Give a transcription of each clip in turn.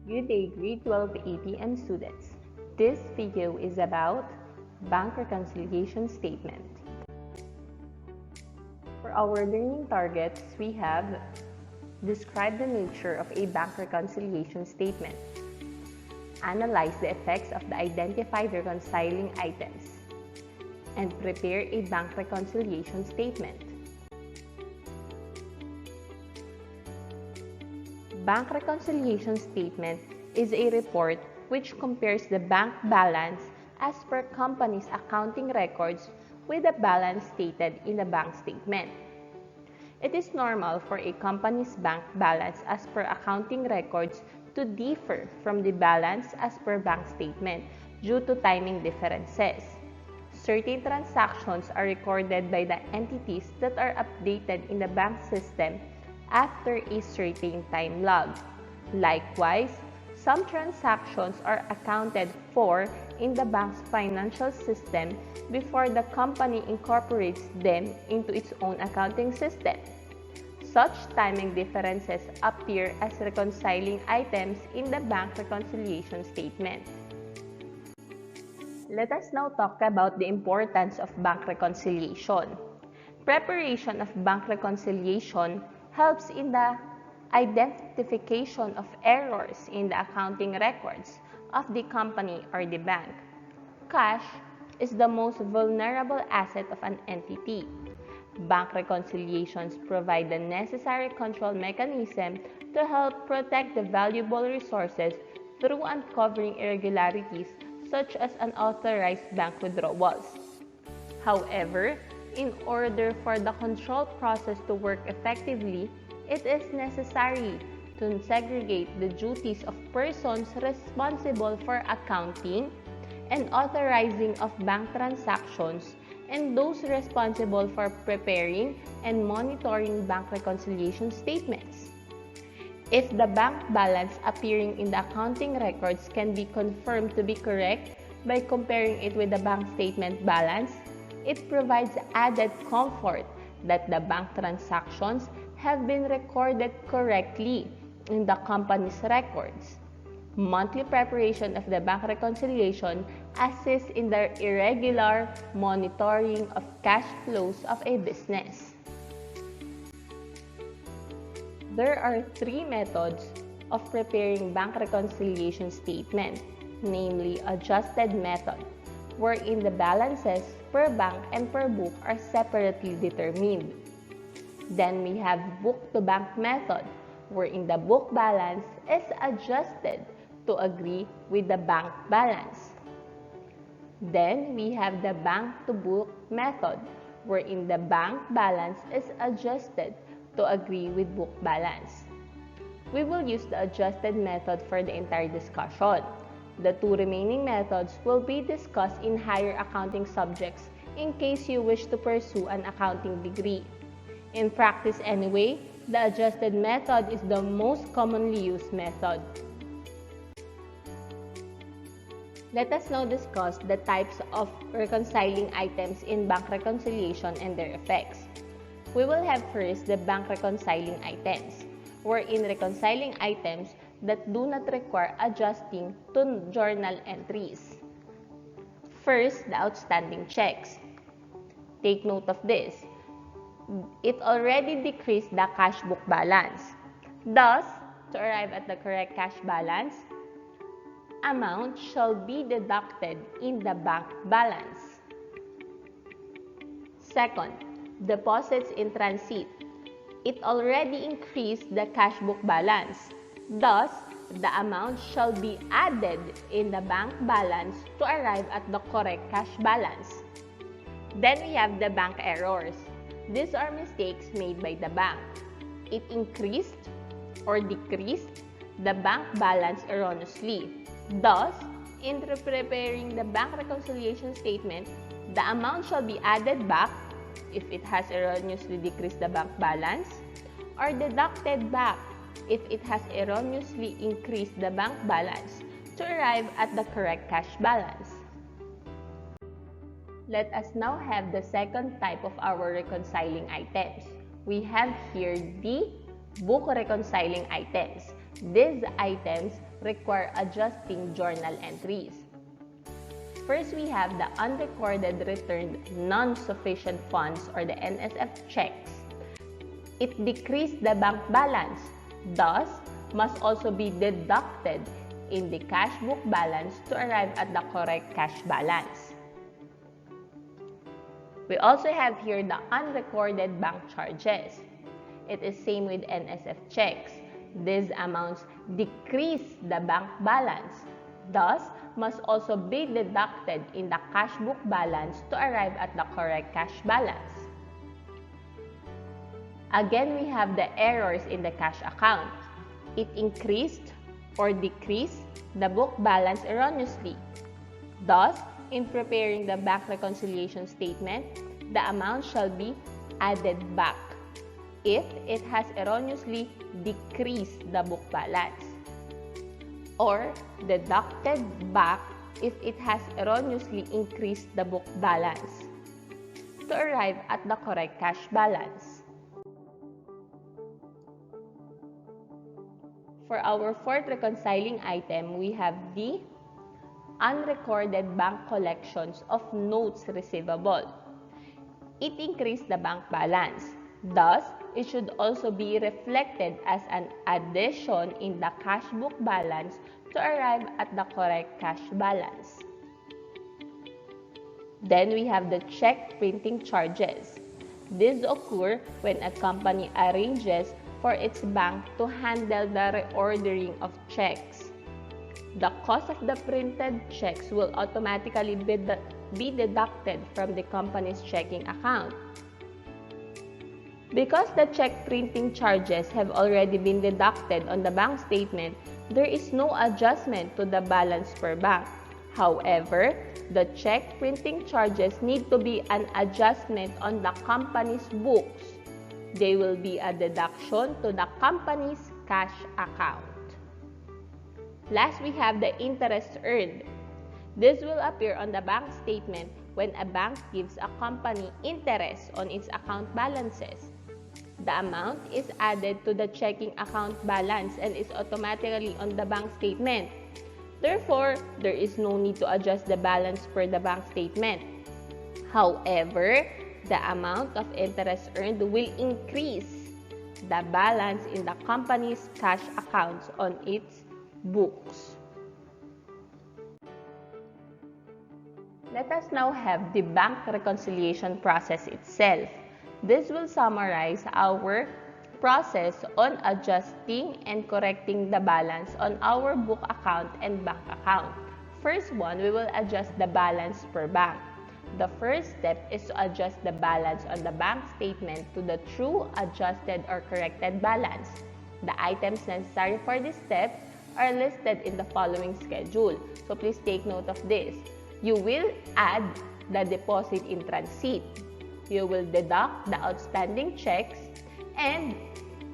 Good day, grade 12 ATM students. This video is about bank reconciliation statement. For our learning targets, we have describe the nature of a bank reconciliation statement, analyze the effects of the identified reconciling items, and prepare a bank reconciliation statement. Bank reconciliation statement is a report which compares the bank balance as per company's accounting records with the balance stated in the bank statement. It is normal for a company's bank balance as per accounting records to differ from the balance as per bank statement due to timing differences. Certain transactions are recorded by the entities that are updated in the bank system after a certain time lag. Likewise, some transactions are accounted for in the bank's financial system before the company incorporates them into its own accounting system. Such timing differences appear as reconciling items in the bank reconciliation statement. Let us now talk about the importance of bank reconciliation. Preparation of bank reconciliation helps in the identification of errors in the accounting records of the company or the bank. Cash is the most vulnerable asset of an entity. Bank reconciliations provide the necessary control mechanism to help protect the valuable resources through uncovering irregularities such as unauthorized bank withdrawals. However, in order for the control process to work effectively, it is necessary to segregate the duties of persons responsible for accounting and authorizing of bank transactions and those responsible for preparing and monitoring bank reconciliation statements. If the bank balance appearing in the accounting records can be confirmed to be correct by comparing it with the bank statement balance, it provides added comfort that the bank transactions have been recorded correctly in the company's records. Monthly preparation of the bank reconciliation assists in the irregular monitoring of cash flows of a business. There are three methods of preparing bank reconciliation statement, namely adjusted method, wherein the balances per bank and per book are separately determined. Then we have book-to-bank method, wherein the book balance is adjusted to agree with the bank balance. Then we have the bank-to-book method, wherein the bank balance is adjusted to agree with book balance. We will use the adjusted method for the entire discussion. The two remaining methods will be discussed in higher accounting subjects in case you wish to pursue an accounting degree. In practice anyway, the adjusted method is the most commonly used method. Let us now discuss the types of reconciling items in bank reconciliation and their effects. We will have first the bank reconciling items, wherein reconciling items that do not require adjusting to journal entries. First, the outstanding checks. Take note of this. It already decreased the cash book balance. Thus, to arrive at the correct cash balance, amount shall be deducted in the bank balance. Second, deposits in transit. It already increased the cash book balance. Thus, the amount shall be added in the bank balance to arrive at the correct cash balance. Then we have the bank errors. These are mistakes made by the bank. It increased or decreased the bank balance erroneously. Thus, in preparing the bank reconciliation statement, the amount shall be added back if it has erroneously decreased the bank balance, or deducted back if it has erroneously increased the bank balance to arrive at the correct cash balance. Let us now have the second type of our reconciling items. We have here the book reconciling items. These items require adjusting journal entries. First, we have the unrecorded returned non-sufficient funds or the NSF checks. It decreased the bank balance, thus must also be deducted in the cash book balance to arrive at the correct cash balance. We also have here the unrecorded bank charges. It is same with NSF checks. These amounts decrease the bank balance, thus must also be deducted in the cash book balance to arrive at the correct cash balance. Again, we have the errors in the cash account. It increased or decreased the book balance erroneously. Thus, in preparing the bank reconciliation statement, the amount shall be added back if it has erroneously decreased the book balance, or deducted back if it has erroneously increased the book balance to arrive at the correct cash balance. For our fourth reconciling item, we have the unrecorded bank collections of notes receivable. It increased the bank balance. Thus, it should also be reflected as an addition in the cash book balance to arrive at the correct cash balance. Then we have the check printing charges. These occur when a company arranges for its bank to handle the reordering of checks. The cost of the printed checks will automatically be deducted from the company's checking account. Because the check printing charges have already been deducted on the bank statement, there is no adjustment to the balance per bank. However, the check printing charges need to be an adjustment on the company's books. They will be a deduction to the company's cash account. Last, we have the interest earned. This will appear on the bank statement when a bank gives a company interest on its account balances. The amount is added to the checking account balance and is automatically on the bank statement. Therefore, there is no need to adjust the balance per the bank statement. However, the amount of interest earned will increase the balance in the company's cash accounts on its books. Let us now have the bank reconciliation process itself. This will summarize our process on adjusting and correcting the balance on our book account and bank account. First one, we will adjust the balance per bank. The first step is to adjust the balance on the bank statement to the true adjusted or corrected balance. The items necessary for this step are listed in the following schedule. So please take note of this. You will add the deposit in transit. You will deduct the outstanding checks, and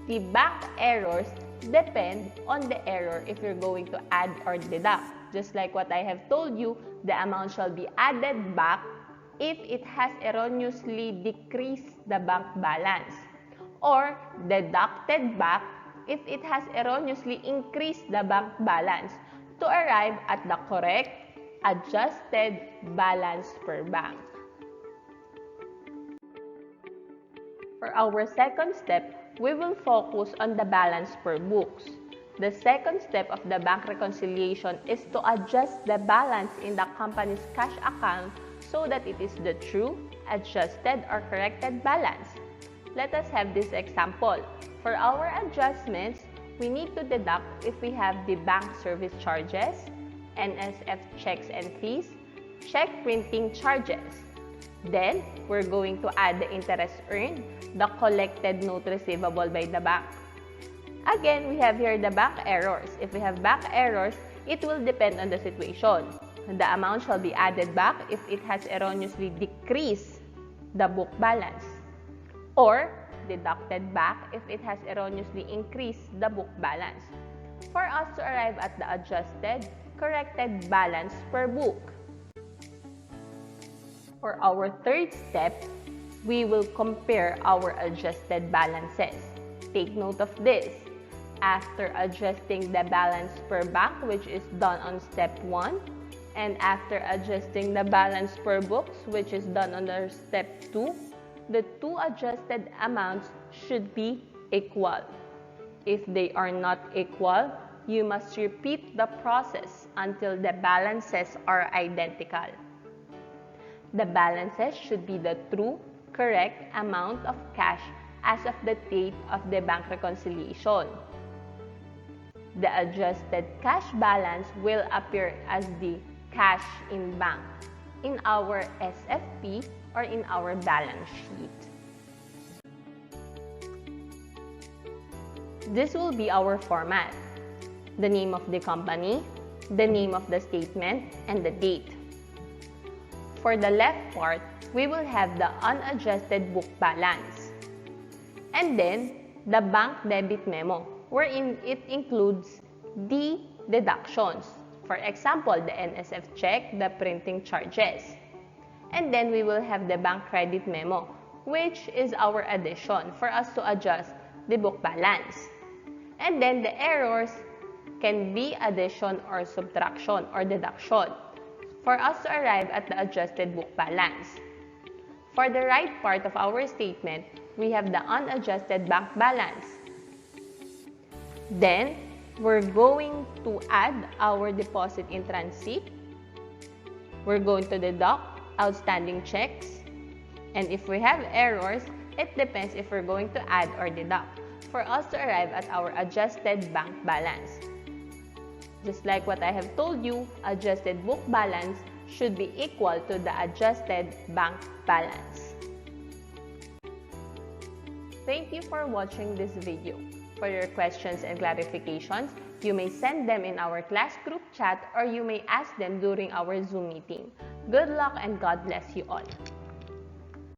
the bank errors depend on the error if you're going to add or deduct. Just like what I have told you, the amount shall be added back if it has erroneously decreased the bank balance, or deducted back if it has erroneously increased the bank balance to arrive at the correct adjusted balance per bank. For our second step, we will focus on the balance per books. The second step of the bank reconciliation is to adjust the balance in the company's cash account so that it is the true, adjusted, or corrected balance. Let us have this example. For our adjustments, we need to deduct if we have the bank service charges, NSF checks and fees, check printing charges. Then, we're going to add the interest earned, the collected note receivable by the bank. Again, we have here the bank errors. If we have bank errors, it will depend on the situation. The amount shall be added back if it has erroneously decreased the book balance, or deducted back if it has erroneously increased the book balance, for us to arrive at the adjusted, corrected balance per book. For our third step, we will compare our adjusted balances. Take note of this. after adjusting the balance per bank, which is done on step 1, and after adjusting the balance per books, which is done under step 2, the two adjusted amounts should be equal. If they are not equal, you must repeat the process until the balances are identical. The balances should be the true, correct amount of cash as of the date of the bank reconciliation. The adjusted cash balance will appear as the cash in bank in our SFP or in our balance sheet. This will be our format: the name of the company, the name of the statement, and the date. For the left part, we will have the unadjusted book balance. And then, the bank debit memo, wherein it includes the deductions. For example, the NSF check, the printing charges. And then we will have the bank credit memo, which is our addition for us to adjust the book balance. And then the errors can be addition or subtraction or deduction for us to arrive at the adjusted book balance. For the right part of our statement, we have the unadjusted bank balance. Then, we're going to add our deposit in transit. We're going to deduct outstanding checks. And if we have errors, it depends if we're going to add or deduct for us to arrive at our adjusted bank balance. Just like what I have told you, adjusted book balance should be equal to the adjusted bank balance. Thank you for watching this video. For your questions and clarifications, you may send them in our class group chat or you may ask them during our Zoom meeting. Good luck and God bless you all.